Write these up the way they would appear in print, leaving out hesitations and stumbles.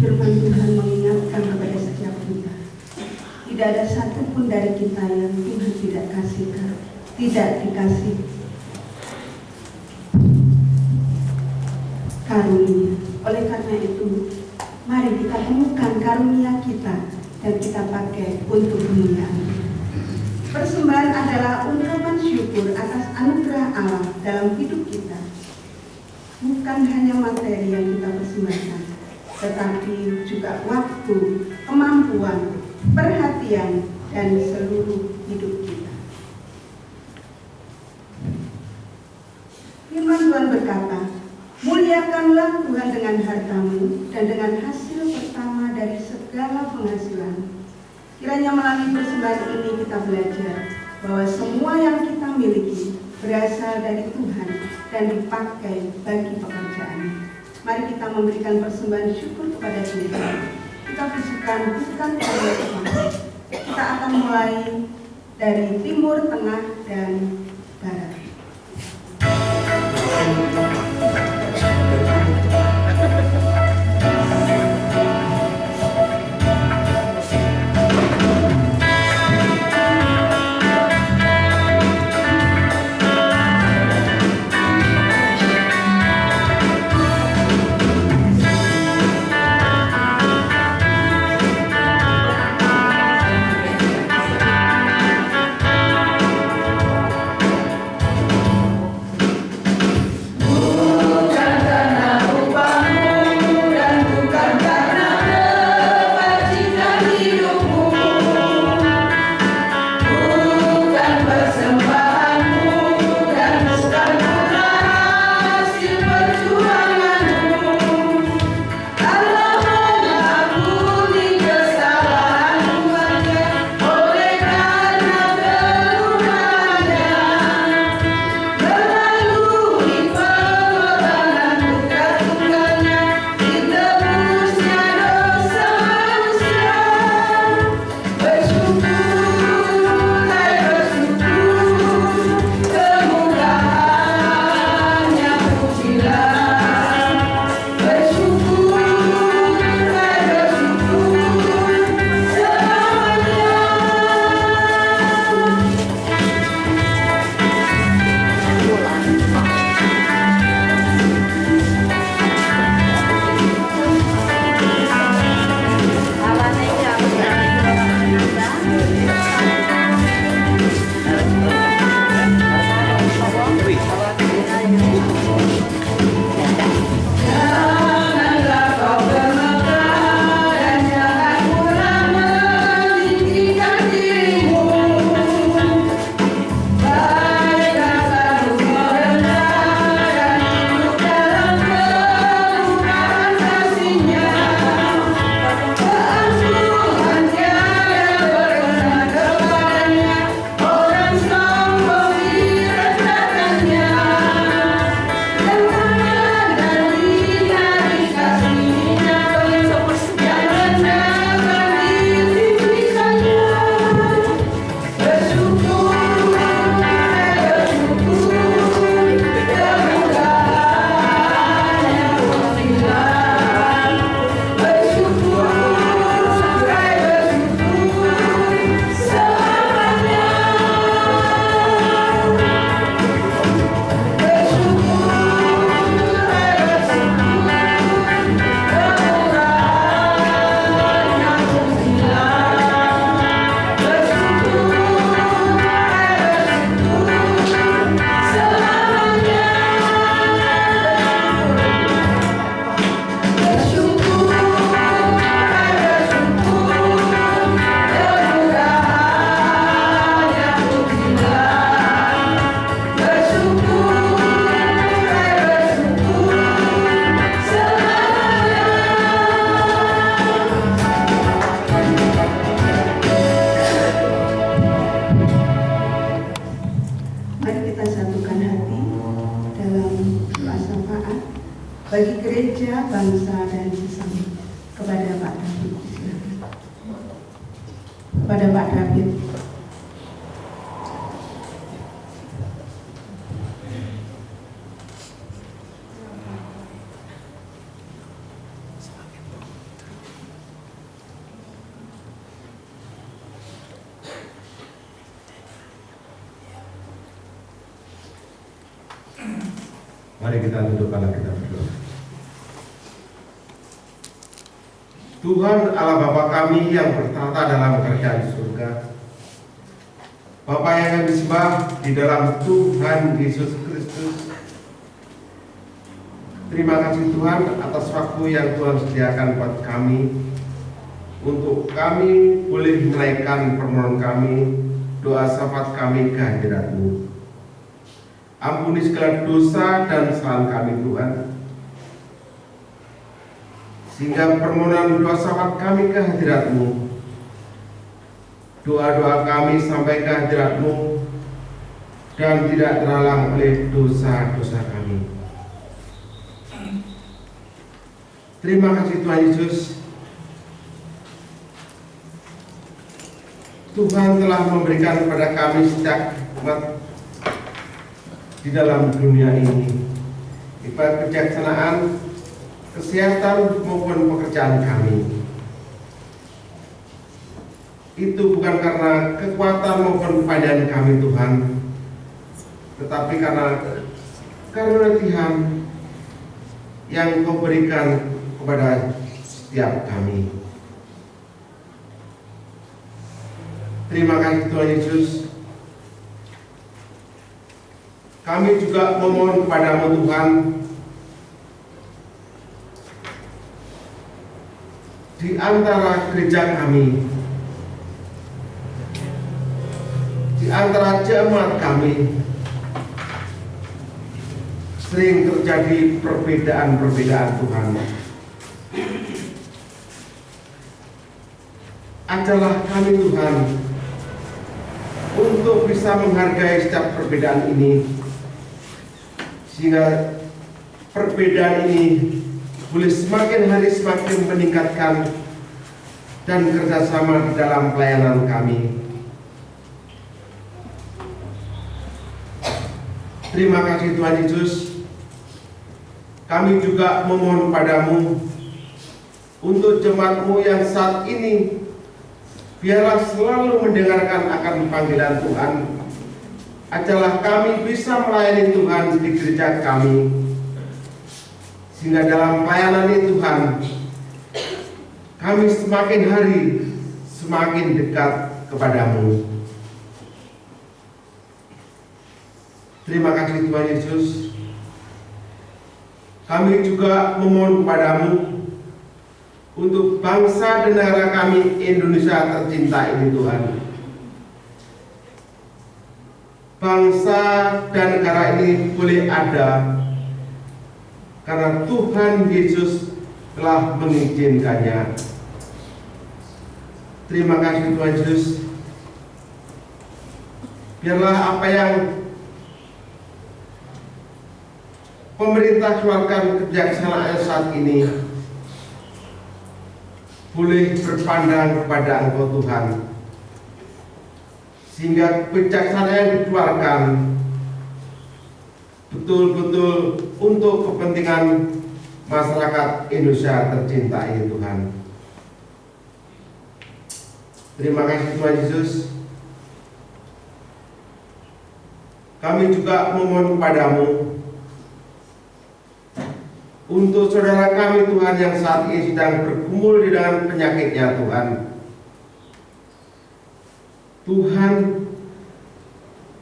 Firman Tuhan mengingatkan kepada setiap kita, tidak ada satupun dari kita yang Tuhan tidak kasihkan, tidak dikasih karunia. Oleh karena itu, mari kita temukan karunia kita dan kita pakai untuk kemuliaan. Persembahan adalah ungkapan syukur atas anugerah Allah dalam hidup kita. Bukan hanya materi yang kita persembahkan, tetapi juga waktu, kemampuan, perhatian, dan seluruh hidup kita. Firman Tuhan berkata, muliakanlah Tuhan dengan hartamu dan dengan hasil pertama dari segala penghasilan. Kiranya melalui persembahan ini kita belajar bahwa semua yang kita miliki berasal dari Tuhan dan dipakai bagi pekerjaannya. Mari kita memberikan persembahan syukur kepada Tuhan. Kita bersyukur bukan oleh Tuhan. Kita akan mulai dari timur, tengah, dan barat. bagi gereja, bangsa, dan sesama. Kepada Pak David, silakan. Kepada Pak David. Mari kita tundukkanlah, kita berdoa. Tuhan Allah Bapa kami yang bertata dalam kerajaan surga, Bapa yang kami sembah di dalam Tuhan Yesus Kristus. Terima kasih Tuhan atas waktu yang Tuhan sediakan buat kami, untuk kami boleh menaikkan permohonan kami, doa syafaat kami ke hadirat-Mu. Ampuni segala dosa dan kesalahan kami Tuhan, sehingga permohonan doa syafaat kami ke hadirat-Mu, doa-doa kami sampai ke hadirat-Mu, dan tidak terhalang oleh dosa-dosa kami. Terima kasih Tuhan Yesus, Tuhan telah memberikan kepada kami setiap umat di dalam dunia ini, baik kebijaksanaan, kesehatan maupun pekerjaan kami. Itu bukan karena kekuatan maupun kepandaian kami Tuhan, tetapi karena karunia Tuhan yang Kau berikan kepada setiap kami. Terima kasih Tuhan Yesus. Kami juga memohon kepada-Mu Tuhan, di antara gereja kami, di antara jemaat kami, sering terjadi perbedaan-perbedaan Tuhan. Ajarlah kami Tuhan untuk bisa menghargai setiap perbedaan ini, sehingga perbedaan ini boleh semakin hari semakin meningkatkan dan kerjasama di dalam pelayanan kami. Terima kasih Tuhan Yesus. Kami juga memohon padamu untuk jemaat-Mu yang saat ini, biarlah selalu mendengarkan akan panggilan Tuhan. Ajarlah kami bisa melayani Tuhan di gereja kami, sehingga dalam pelayanan ini Tuhan, kami semakin hari semakin dekat kepadamu. Terima kasih Tuhan Yesus. Kami juga memohon kepadamu untuk bangsa dan negara kami Indonesia tercinta ini Tuhan. Bangsa dan negara ini boleh ada karena Tuhan Yesus telah mengizinkannya. Terima kasih Tuhan Yesus. Biarlah apa yang pemerintah keluarkan kebijaksanaan saat ini boleh berpandang kepada Engkau Tuhan, sehingga kebijaksanaan yang dikeluarkan betul-betul untuk kepentingan masyarakat Indonesia tercinta ini Tuhan. Terima kasih Tuhan Yesus. Kami juga memohon kepadamu untuk saudara kami Tuhan yang saat ini sedang bergumul dengan penyakitnya Tuhan. Tuhan,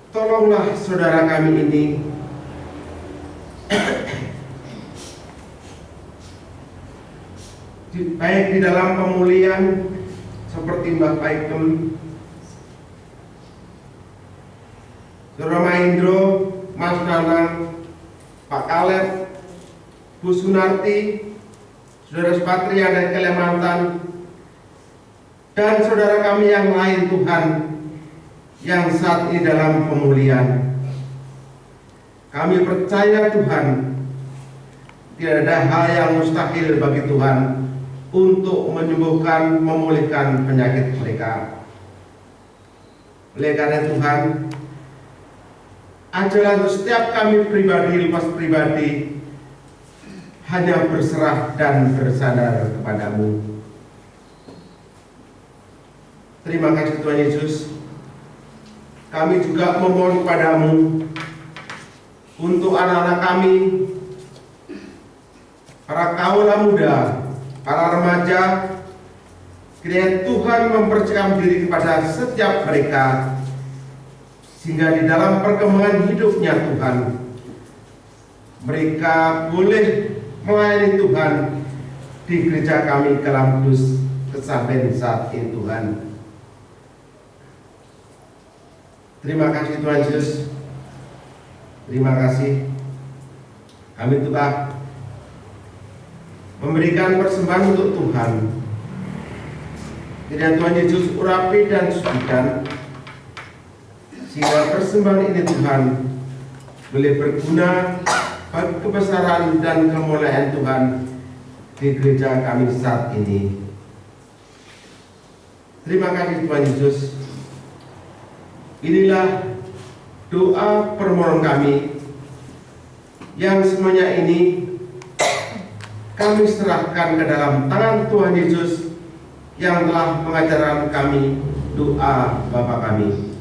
tolonglah saudara kami ini baik di dalam pemulihan seperti Mbak Paikem, Saudara Mahendro, Mas Nanang, Pak Kaleb, Bu Sunarti, Saudara Spatria dari Kalimantan, dan saudara kami yang lain Tuhan yang saat ini dalam pemulihan. Kami percaya Tuhan, tidak ada hal yang mustahil bagi Tuhan untuk menyembuhkan, memulihkan penyakit mereka. Oleh karena Tuhan, ajarlah untuk setiap kami pribadi lepas pribadi hanya berserah dan bersandar kepadamu. Terima kasih Tuhan Yesus. Kami juga memohon kepadamu untuk anak-anak kami, para kaula muda, para remaja, kiranya Tuhan mempercayakan diri kepada setiap mereka, sehingga di dalam perkembangan hidupnya Tuhan, mereka boleh melayani Tuhan di gereja kami Kalamdus Kesaben saat ini Tuhan. Terima kasih Tuhan Yesus. Terima kasih. Kami Tuhan memberikan persembahan untuk Tuhan. Kiranya Tuhan Yesus urapi dan sucikan, sehingga persembahan ini Tuhan boleh berguna bagi kebesaran dan kemuliaan Tuhan di gereja kami saat ini. Terima kasih Tuhan Yesus. Inilah doa permohonan kami yang semuanya ini kami serahkan ke dalam tangan Tuhan Yesus yang telah mengajarkan kami doa Bapa kami.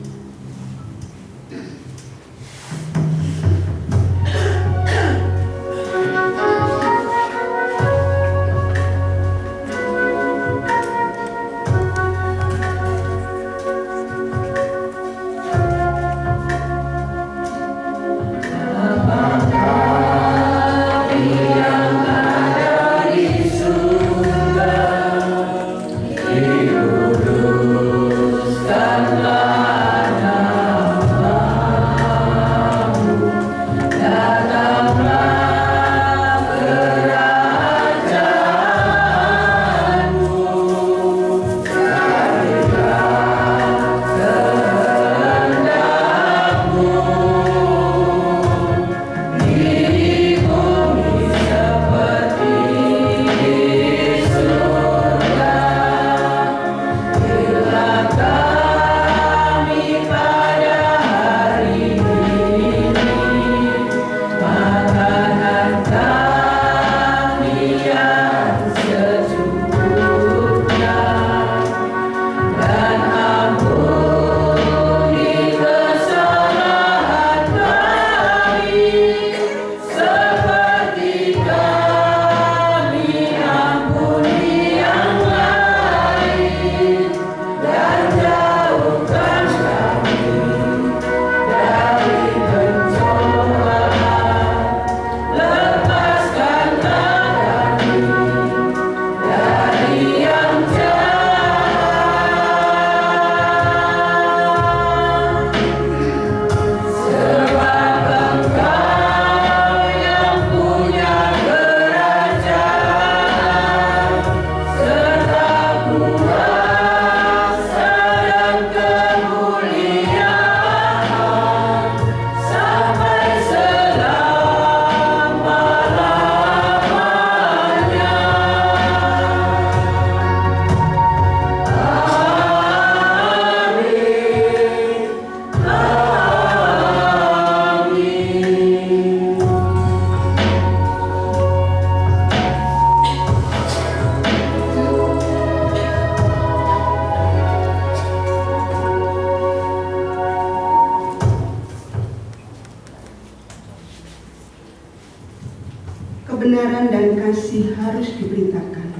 Kebenaran dan kasih harus diberitakan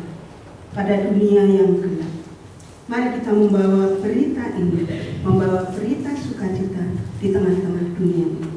pada dunia yang gelap. Mari kita membawa berita ini, membawa berita sukacita di tengah-tengah dunia ini.